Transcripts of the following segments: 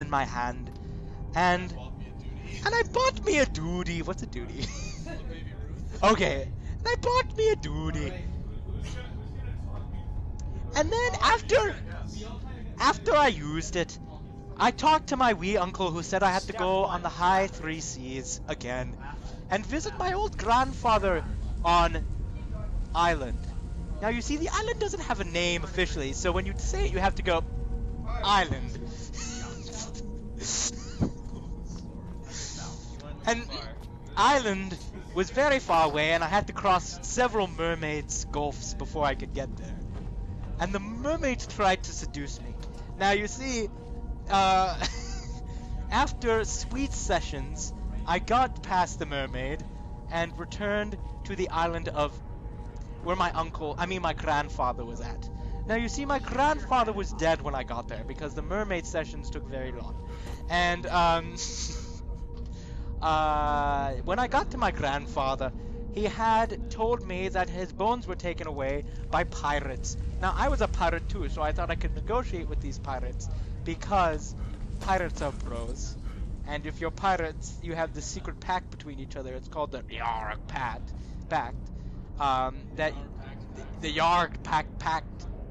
in my hand, and I bought me a duty. What's a duty? Okay, and I bought me a duty. And then after I used it, I talked to my wee uncle who said I had to go on the high three seas again and visit my old grandfather on island. Now you see, the island doesn't have a name officially, so when you say it, you have to go island. And island was very far away, and I had to cross several mermaids' gulfs before I could get there. And the mermaids tried to seduce me. Now you see, after sweet sessions, I got past the mermaid and returned to the island of where my grandfather was at. Now you see, my grandfather was dead when I got there because the mermaid sessions took very long. And when I got to my grandfather, he had told me that his bones were taken away by pirates. Now, I was a pirate too, so I thought I could negotiate with these pirates, because pirates are bros. And if you're pirates, you have this secret pact between each other. It's called the Yarg Pact. The Yarg Pact.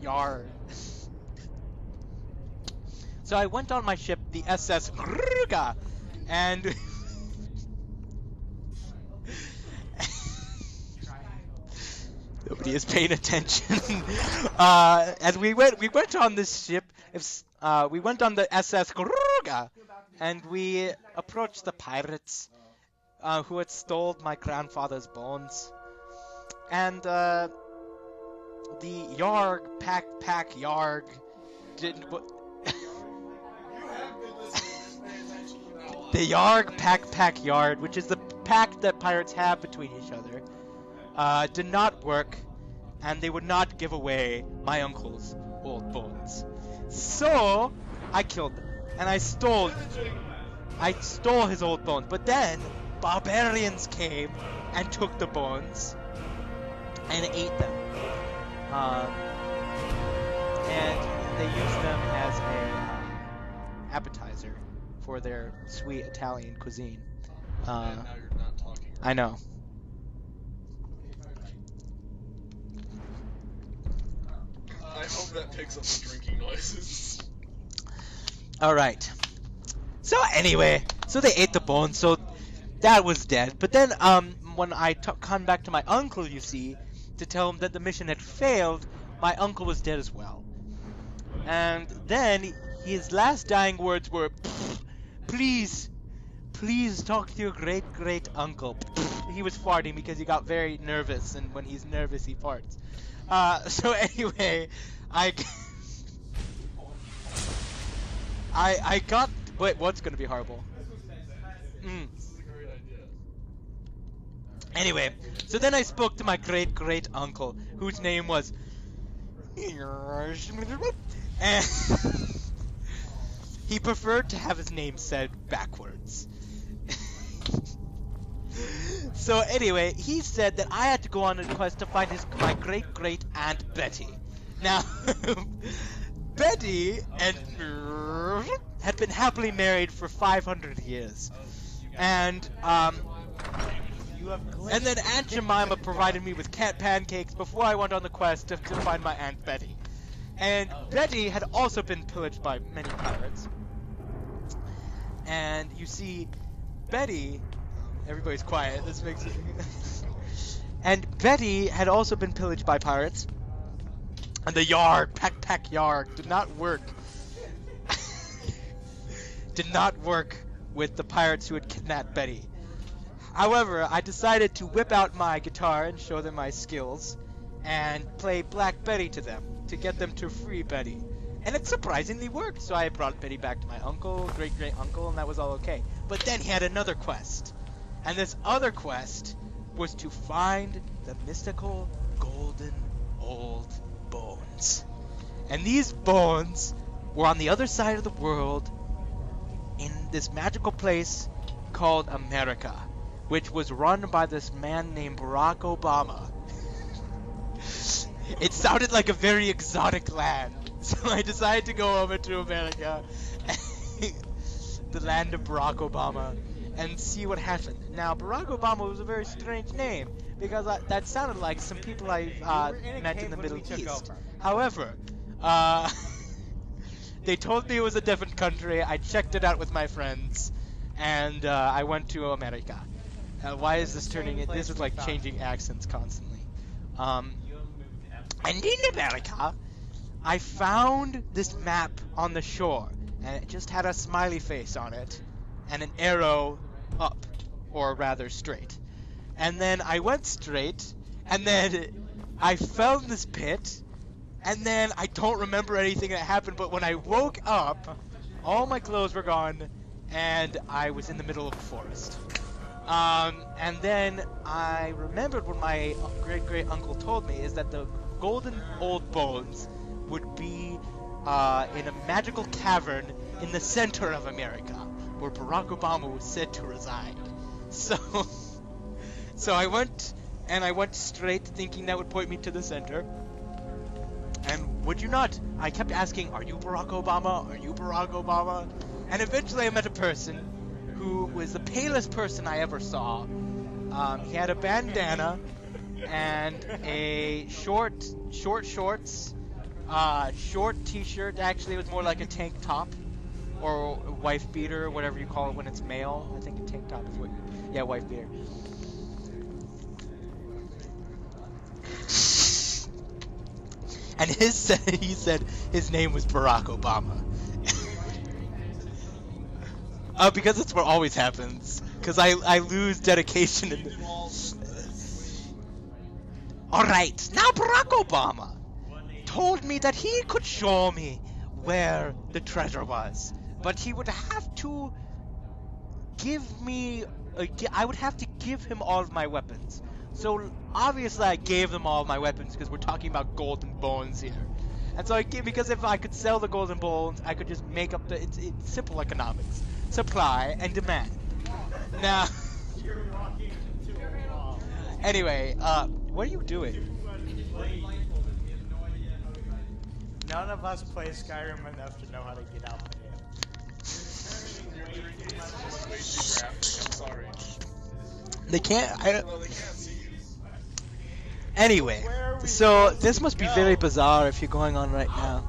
Yarg. So I went on my ship, the SS Grga, and nobody is paying attention. As we went on this ship. We went on the SS Grga, and we approached the pirates who had stole my grandfather's bones. And the Yarg Pack Yarg didn't. The Yarg Pack Yard, which is the pact that pirates have between each other, did not work, and they would not give away my uncle's old bones. So I killed them, and I stole his old bones. But then barbarians came and took the bones and ate them, and they used them as a appetizer for their sweet Italian cuisine. Now you're not talking. I know. I hope that picks up the drinking noises. Alright. So anyway, so they ate the bones, so that was dead. But then, when I come back to my uncle, you see, to tell him that the mission had failed, my uncle was dead as well. And then, his last dying words were, please talk to your great uncle. He was farting because he got very nervous, and when he's nervous, he farts. So anyway, I got. Wait, what's gonna be horrible? Anyway, so then I spoke to my great uncle, whose name was, and he preferred to have his name said backwards. So anyway, he said that I had to go on a quest to find my great aunt Betty. Now, Betty and had been happily married for 500 years, and then Aunt Jemima provided me with cat pancakes before I went on the quest to find my Aunt Betty. And Betty had also been pillaged by many pirates. And you see, Betty... Everybody's quiet, this makes it... And Betty had also been pillaged by pirates. And the Yarg, Pack Yarg, did not work. Did not work with the pirates who had kidnapped Betty. However, I decided to whip out my guitar and show them my skills, and play Black Betty to them, to get them to free Betty. And it surprisingly worked, so I brought Betty back to my uncle, great uncle, and that was all okay. But then he had another quest. And this other quest was to find the mystical golden old bones. And these bones were on the other side of the world in this magical place called America, which was run by this man named Barack Obama. It sounded like a very exotic land, so I decided to go over to America the land of Barack Obama and see what happened. Now, Barack Obama was a very strange name because that sounded like some people I met in the Middle East. However, they told me it was a different country. I checked it out with my friends, and I went to America. Why is this turning it? This is like changing accents constantly. And in America, I found this map on the shore, and it just had a smiley face on it, and an arrow up, or rather straight. And then I went straight, and then I fell in this pit, and then I don't remember anything that happened, but when I woke up, all my clothes were gone, and I was in the middle of a forest. And then I remembered what my great-great-uncle told me, is that the golden old bones would be in a magical cavern in the center of America, where Barack Obama was said to reside. So I went straight, thinking that would point me to the center. And would you not? I kept asking, "Are you Barack Obama? Are you Barack Obama?" And eventually I met a person who was the palest person I ever saw. He had a bandana and a short shorts, short t-shirt. Actually, it was more like a tank top or a wife beater, whatever you call it when it's male. I think a tank top is what yeah, wife beater. And he said his name was Barack Obama. Because that's what always happens. Because I lose dedication. Alright, now Barack Obama told me that he could show me where the treasure was. But he would have to give me... I would have to give him all of my weapons. So obviously I gave them all of my weapons because we're talking about golden bones here. And so because if I could sell the golden bones, I could just make up it's simple economics. Supply and demand. Now, anyway, what are you doing? None of us play Skyrim enough to know how to get out of Way too graphic, I'm sorry. They can't. Well, they can't see you. Anyway, so this must be very bizarre if you're going on right now.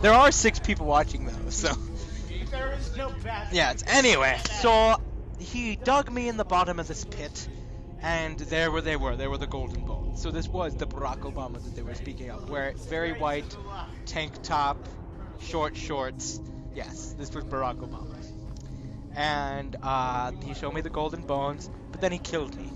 There are 6 people watching though, so. There is no bathroom. Yeah. Anyway, so he dug me in the bottom of this pit, and there were they were. There were the golden bones. So this was the Barack Obama that they were speaking of, where very white, tank top, short shorts. Yes, this was Barack Obama. And he showed me the golden bones, but then he killed me.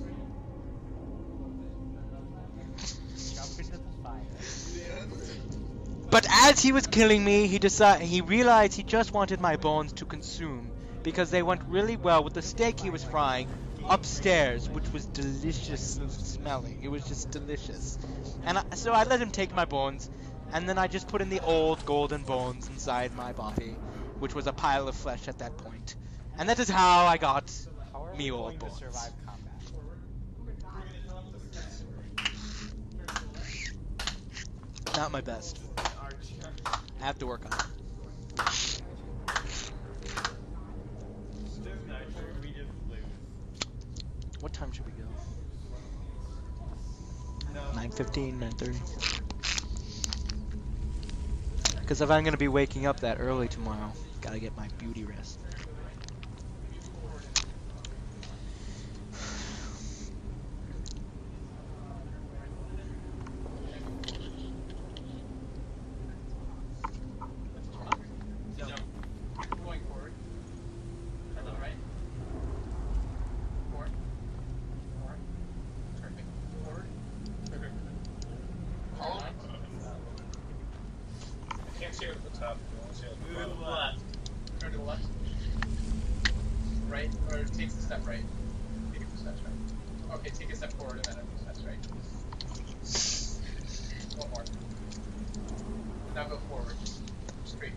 But as he was killing me, he realized he just wanted my bones to consume, because they went really well with the steak he was frying upstairs, which was delicious smelling. It was just delicious. And so I let him take my bones, and then I just put in the old golden bones inside my body, which was a pile of flesh at that point. And that is how I got me old bones. Not my best. I have to work on it. What time should we go? 9:15, 9:30. Because if I'm going to be waking up that early tomorrow, gotta get my beauty rest. Right, or it takes a step right. Take a few steps right. Okay, take a step forward and then a few steps right. One more. Now go forward. Straight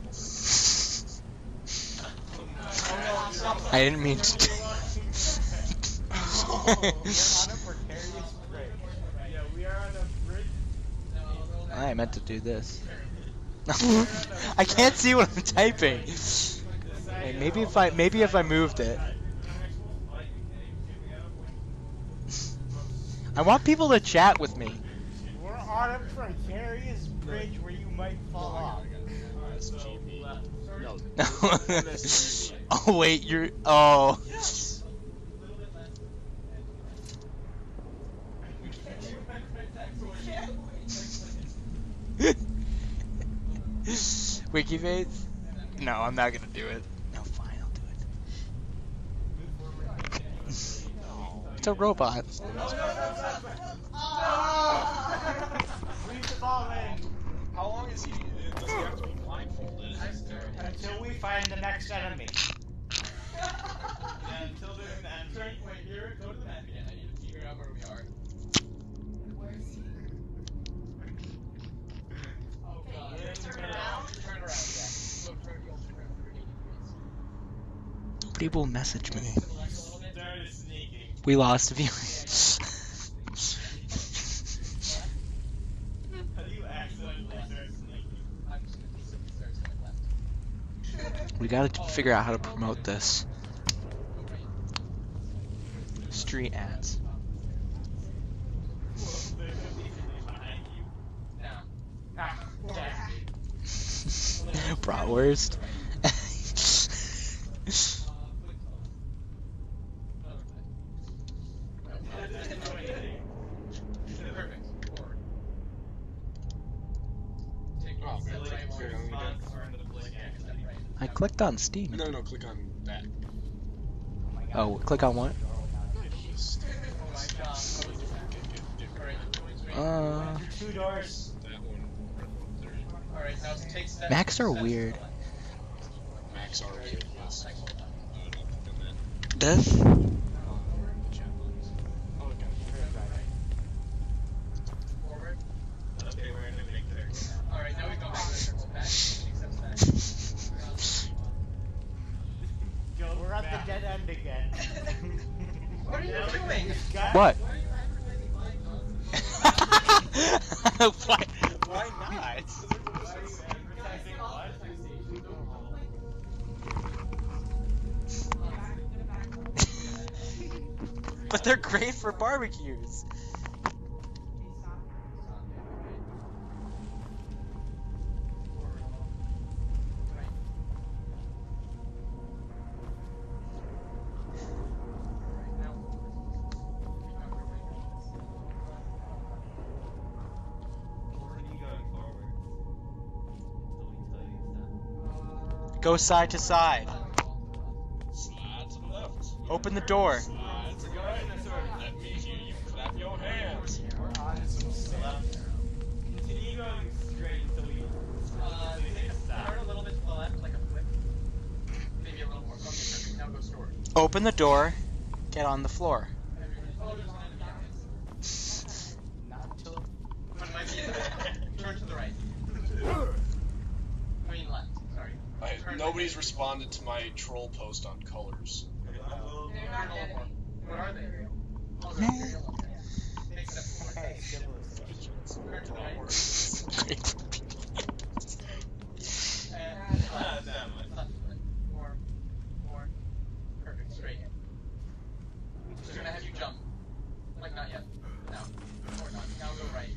forward. I didn't mean to do I meant to do this. I can't see what I'm typing. Wait, maybe if I moved it. I want people to chat with me. We're on a precarious bridge where you might fall off. No. Oh wait, you're oh. Wiki face? No, I'm not gonna do it. No, fine, I'll do it. It's a robot. We've fallen How long is he? Does he have to be blindfolded? until we find the next enemy. Yeah, until there's an enemy. Wait, here, go to the map again. I need to figure out where we are. Oh god. Turn around. Turn around, yeah. Go turn around for 80 degrees. Nobody will message me. Started sneaking. We lost viewers. How do you accidentally start sneaking? I'm just gonna simply start going left. We gotta figure out how to promote this. Street ads. They're immediately behind you. Now. Ah, Bratwurst. Perfect. Forward. Take Oh, step really? right, Here, one let me spot, do or the blink, step right. I clicked on Steam. No, click on that. Oh, click on what? Oh my god. Alright, Two doors. That one. alright, now take step. Macs are step weird. to the left. Max R weird. Yes. Next one. Don't click on that. This? Chat box. Oh, okay. Forward. Okay, we're in a big circle. Alright, now we go back to the circle. Back. Take steps back. We're at the dead end again. What are you doing? What? Why? Why not? But they're great for barbecues. Go side to side. Slide to the left. Open the door. Slide to the right. Let me hear you clap your hands. We're on some stuff. Continue going straight until we turn a little bit to the left, like a flip. Maybe a little more. Okay, perfect. Now go store. Open the door. Get on the floor. Oh, there's an enemy. Not till. One might be in the turn to the right. I mean left. Sorry. Nobody's responded to my troll post on colors. What are they? Oh, they're yellow. Take steps forward. Hey, Turn to the right. And left. More. Perfect. Straight. Just gonna have you jump. Like not yet. No. Or not. Now go right.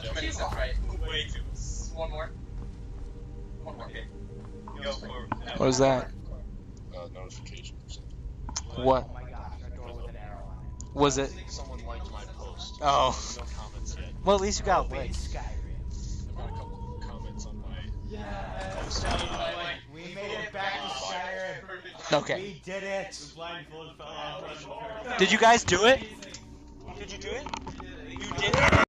Too many steps right. Way too. One more. One more. Okay. Go forward. What was that? Notification or something. What? Oh my gosh, a door with an arrow on it. Was it? Someone liked my post. Oh. No comments yet. Well, at least you got Open licked. Skyrim. I've got a couple comments on my. We made it back to Skyrim. Okay. We did it. Did you guys do it? Did you do it? You did it?